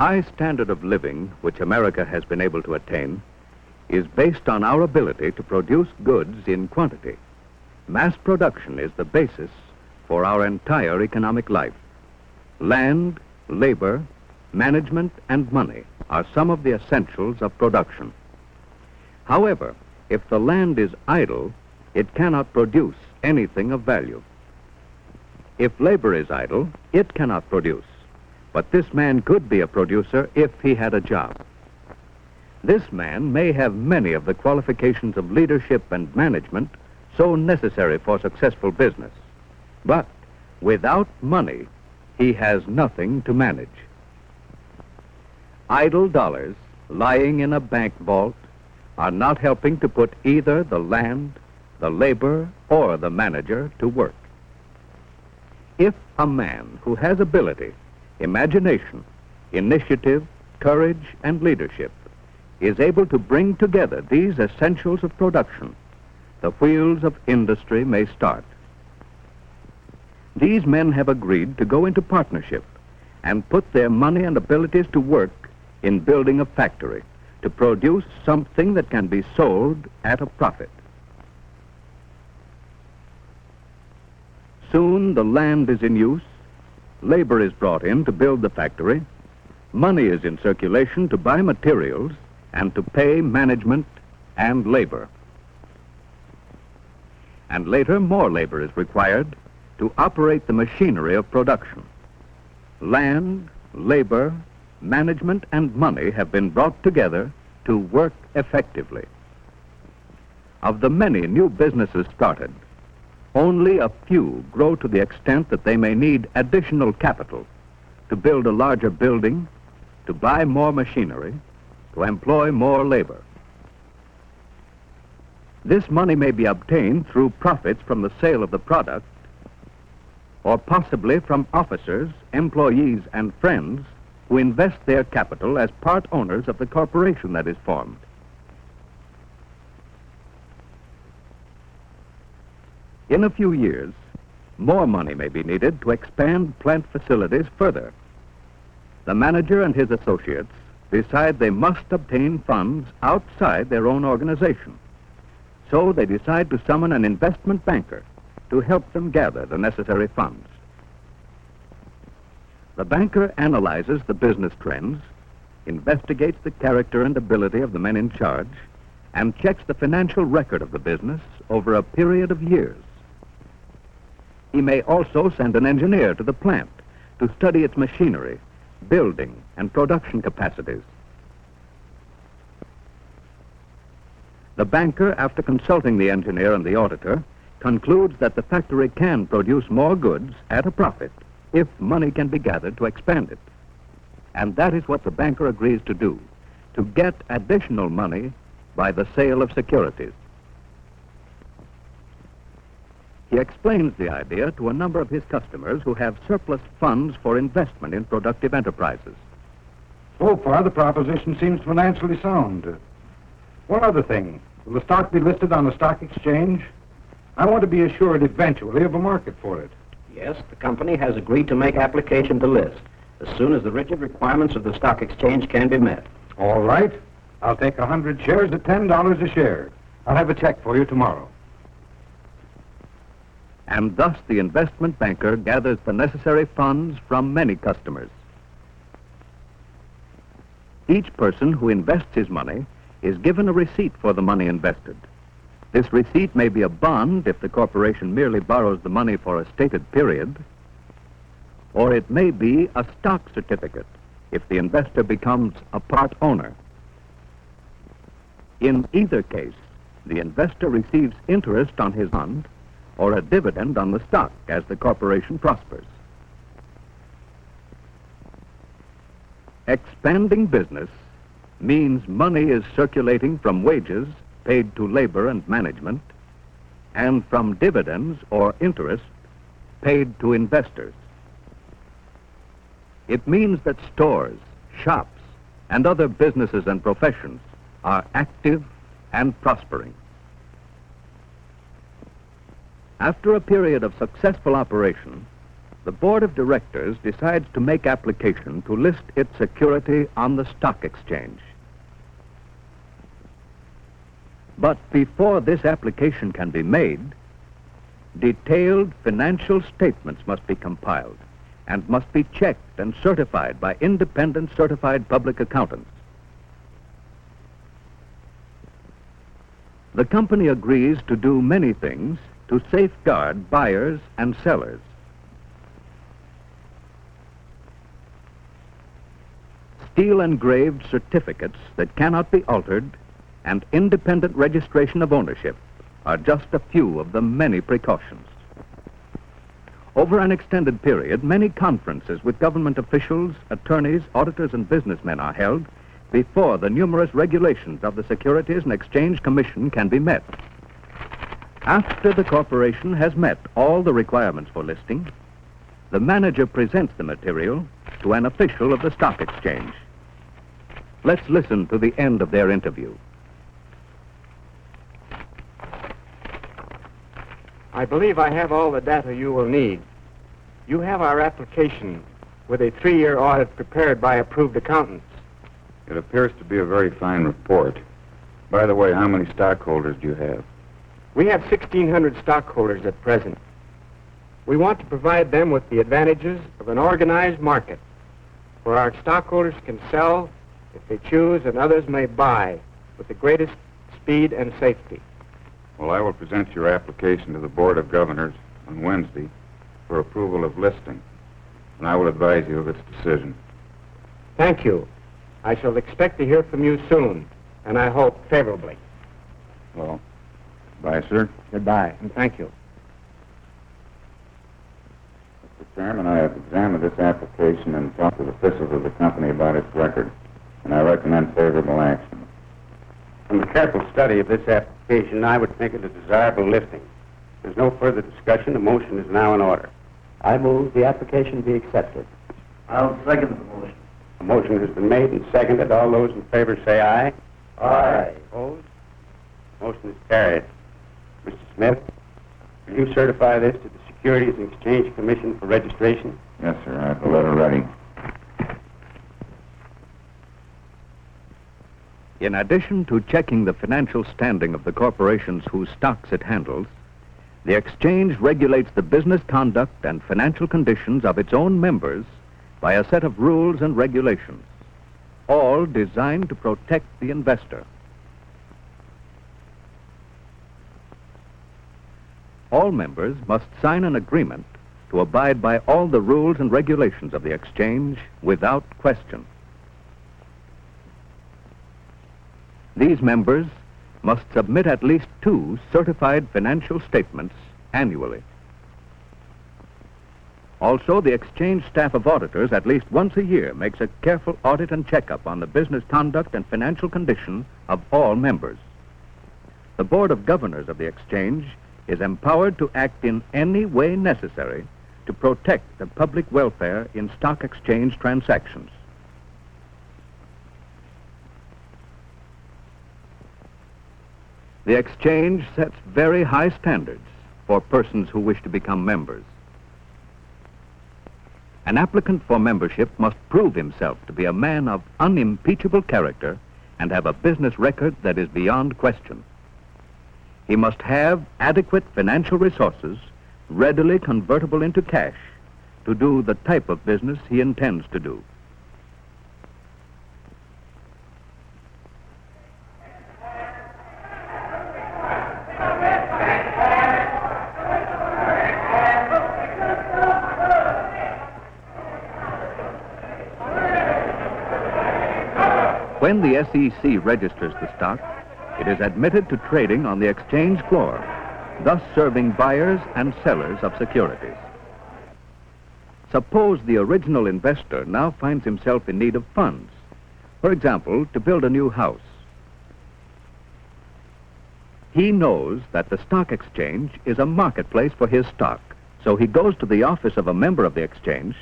high standard of living which America has been able to attain is based on our ability to produce goods in quantity. Mass production is the basis for our entire economic life. Land, labor, management, and money are some of the essentials of production. However, if the land is idle, it cannot produce anything of value. If labor is idle, it cannot produce. But this man could be a producer if he had a job. This man may have many of the qualifications of leadership and management so necessary for successful business. But without money, he has nothing to manage. Idle dollars lying in a bank vault are not helping to put either the land, the labor, or the manager to work. If a man who has ability, imagination, initiative, courage, and leadership is able to bring together these essentials of production, the wheels of industry may start. These men have agreed to go into partnership and put their money and abilities to work in building a factory to produce something that can be sold at a profit. Soon the land is in use, labor is brought in to build the factory, money is in circulation to buy materials and to pay management and labor. And later more labor is required to operate the machinery of production. Land, labor, management, and money have been brought together to work effectively. Of the many new businesses started, only a few grow to the extent that they may need additional capital to build a larger building, to buy more machinery, to employ more labor. This money may be obtained through profits from the sale of the product, or possibly from officers, employees, and friends who invest their capital as part owners of the corporation that is formed. In a few years, more money may be needed to expand plant facilities further. The manager and his associates decide they must obtain funds outside their own organization. So they decide to summon an investment banker to help them gather the necessary funds. The banker analyzes the business trends, investigates the character and ability of the men in charge, and checks the financial record of the business over a period of years. He may also send an engineer to the plant to study its machinery, building, and production capacities. The banker, after consulting the engineer and the auditor, concludes that the factory can produce more goods at a profit if money can be gathered to expand it. And that is what the banker agrees to do, to get additional money by the sale of securities. He explains the idea to a number of his customers who have surplus funds for investment in productive enterprises. So far, the proposition seems financially sound. One other thing. Will the stock be listed on the stock exchange? I want to be assured eventually of a market for it. Yes, the company has agreed to make application to list as soon as the rigid requirements of the stock exchange can be met. All right. I'll take 100 shares at $10 a share. I'll have a check for you tomorrow. And thus the investment banker gathers the necessary funds from many customers. Each person who invests his money is given a receipt for the money invested. This receipt may be a bond if the corporation merely borrows the money for a stated period, or it may be a stock certificate if the investor becomes a part owner. In either case, the investor receives interest on his bond or a dividend on the stock as the corporation prospers. Expanding business means money is circulating from wages paid to labor and management and from dividends or interest paid to investors. It means that stores, shops, and other businesses and professions are active and prospering. After a period of successful operation, the board of directors decides to make application to list its security on the stock exchange. But before this application can be made, detailed financial statements must be compiled and must be checked and certified by independent certified public accountants. The company agrees to do many things to safeguard buyers and sellers. Steel engraved certificates that cannot be altered and independent registration of ownership are just a few of the many precautions. Over an extended period, many conferences with government officials, attorneys, auditors, and businessmen are held before the numerous regulations of the Securities and Exchange Commission can be met. After the corporation has met all the requirements for listing, the manager presents the material to an official of the stock exchange. Let's listen to the end of their interview. I believe I have all the data you will need. You have our application with a 3-year audit prepared by approved accountants. It appears to be a very fine report. By the way, how many stockholders do you have? We have 1,600 stockholders at present. We want to provide them with the advantages of an organized market where our stockholders can sell if they choose and others may buy with the greatest speed and safety. Well, I will present your application to the Board of Governors on Wednesday for approval of listing, and I will advise you of its decision. Thank you. I shall expect to hear from you soon, and I hope favorably. Well, bye, sir. Goodbye, and thank you. Mr. Chairman, I have examined this application and talked with officials of the company about its record, and I recommend favorable action. From the careful study of this application, I would think it a desirable listing. There's no further discussion. The motion is now in order. I move the application be accepted. I'll second the motion. A motion has been made and seconded. All those in favor say aye. Aye. Opposed? Motion is carried. Mr. Smith, will you certify this to the Securities and Exchange Commission for registration? Yes, sir. I have the letter ready. In addition to checking the financial standing of the corporations whose stocks it handles, the exchange regulates the business conduct and financial conditions of its own members by a set of rules and regulations, all designed to protect the investor. All members must sign an agreement to abide by all the rules and regulations of the exchange without question. These members must submit at least 2 certified financial statements annually. Also, the exchange staff of auditors at least once a year makes a careful audit and checkup on the business conduct and financial condition of all members. The Board of Governors of the exchange is empowered to act in any way necessary to protect the public welfare in stock exchange transactions. The exchange sets very high standards for persons who wish to become members. An applicant for membership must prove himself to be a man of unimpeachable character and have a business record that is beyond question. He must have adequate financial resources readily convertible into cash to do the type of business he intends to do. When the SEC registers the stock, it is admitted to trading on the exchange floor, thus serving buyers and sellers of securities. Suppose the original investor now finds himself in need of funds, for example, to build a new house. He knows that the stock exchange is a marketplace for his stock, so he goes to the office of a member of the exchange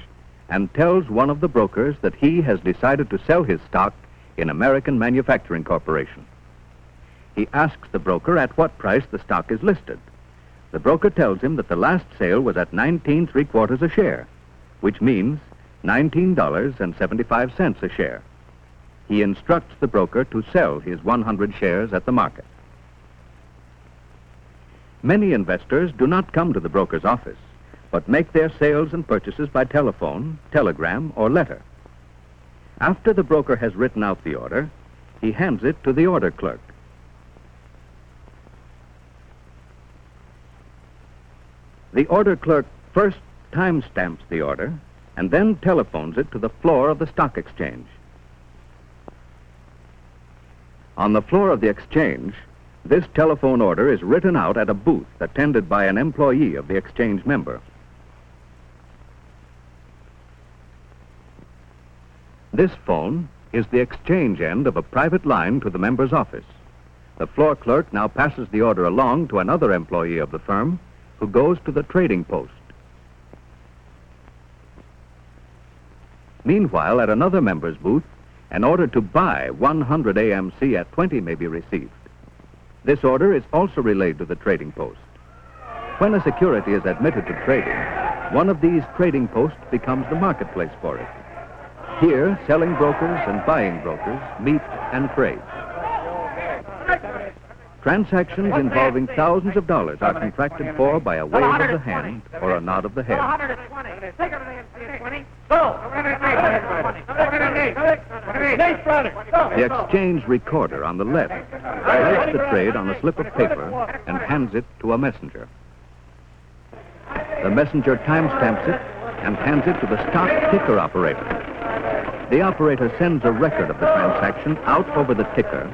and tells one of the brokers that he has decided to sell his stock in American Manufacturing Corporation. He asks the broker at what price the stock is listed. The broker tells him that the last sale was at 19.75 a share, which means $19.75 a share. He instructs the broker to sell his 100 shares at the market. Many investors do not come to the broker's office, but make their sales and purchases by telephone, telegram, or letter. After the broker has written out the order, he hands it to the order clerk. The order clerk first timestamps the order and then telephones it to the floor of the stock exchange. On the floor of the exchange, this telephone order is written out at a booth attended by an employee of the exchange member. This phone is the exchange end of a private line to the member's office. The floor clerk now passes the order along to another employee of the firm who goes to the trading post. Meanwhile, at another member's booth, an order to buy 100 AMC at 20 may be received. This order is also relayed to the trading post. When a security is admitted to trading, one of these trading posts becomes the marketplace for it. Here, selling brokers and buying brokers meet and trade. Transactions involving thousands of dollars are contracted for by a wave of the hand or a nod of the head. The exchange recorder on the left writes the trade on a slip of paper and hands it to a messenger. The messenger timestamps it and hands it to the stock ticker operator. The operator sends a record of the transaction out over the ticker,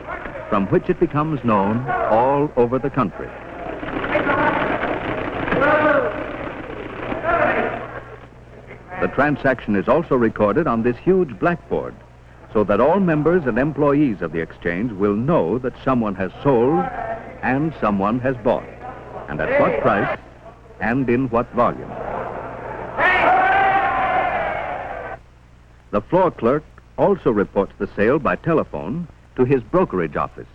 from which it becomes known all over the country. The transaction is also recorded on this huge blackboard, so that all members and employees of the exchange will know that someone has sold and someone has bought, and at what price and in what volume. The floor clerk also reports the sale by telephone to his brokerage office.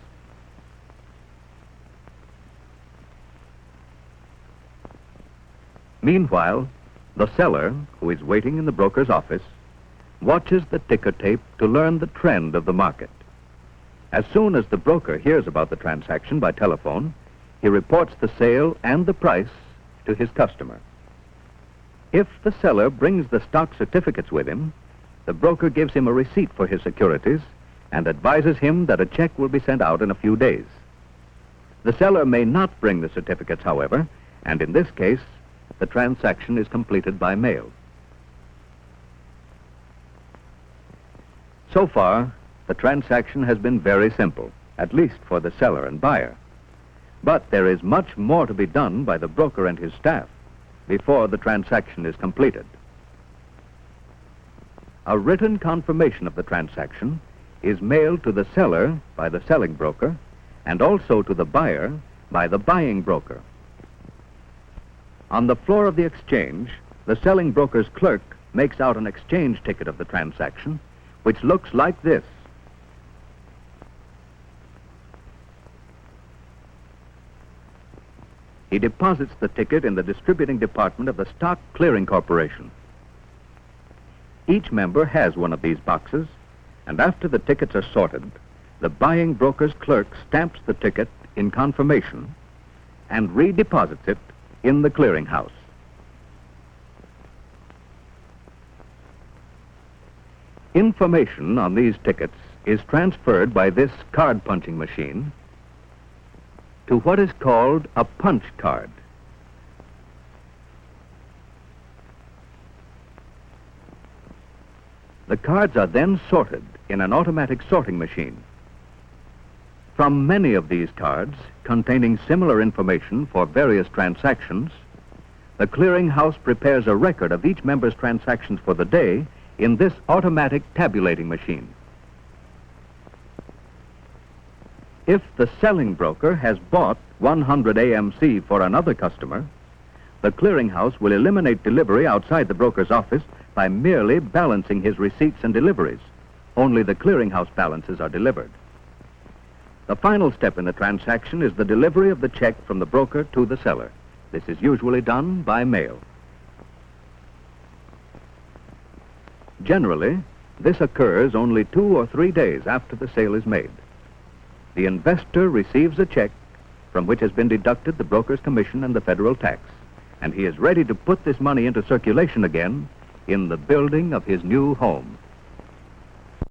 Meanwhile, the seller, who is waiting in the broker's office, watches the ticker tape to learn the trend of the market. As soon as the broker hears about the transaction by telephone, he reports the sale and the price to his customer. If the seller brings the stock certificates with him, the broker gives him a receipt for his securities and advises him that a check will be sent out in a few days. The seller may not bring the certificates, however, and in this case, the transaction is completed by mail. So far, the transaction has been very simple, at least for the seller and buyer. But there is much more to be done by the broker and his staff before the transaction is completed. A written confirmation of the transaction is mailed to the seller by the selling broker and also to the buyer by the buying broker. On the floor of the exchange, the selling broker's clerk makes out an exchange ticket of the transaction, which looks like this. He deposits the ticket in the distributing department of the Stock Clearing Corporation. Each member has one of these boxes, and after the tickets are sorted, the buying broker's clerk stamps the ticket in confirmation and redeposits it in the clearinghouse. Information on these tickets is transferred by this card punching machine to what is called a punch card. The cards are then sorted in an automatic sorting machine. From many of these cards, containing similar information for various transactions, the clearinghouse prepares a record of each member's transactions for the day in this automatic tabulating machine. If the selling broker has bought 100 AMC for another customer, the clearinghouse will eliminate delivery outside the broker's office by merely balancing his receipts and deliveries. Only the clearinghouse balances are delivered. The final step in the transaction is the delivery of the check from the broker to the seller. This is usually done by mail. Generally, this occurs only 2 or 3 days after the sale is made. The investor receives a check from which has been deducted the broker's commission and the federal tax, and he is ready to put this money into circulation again in the building of his new home.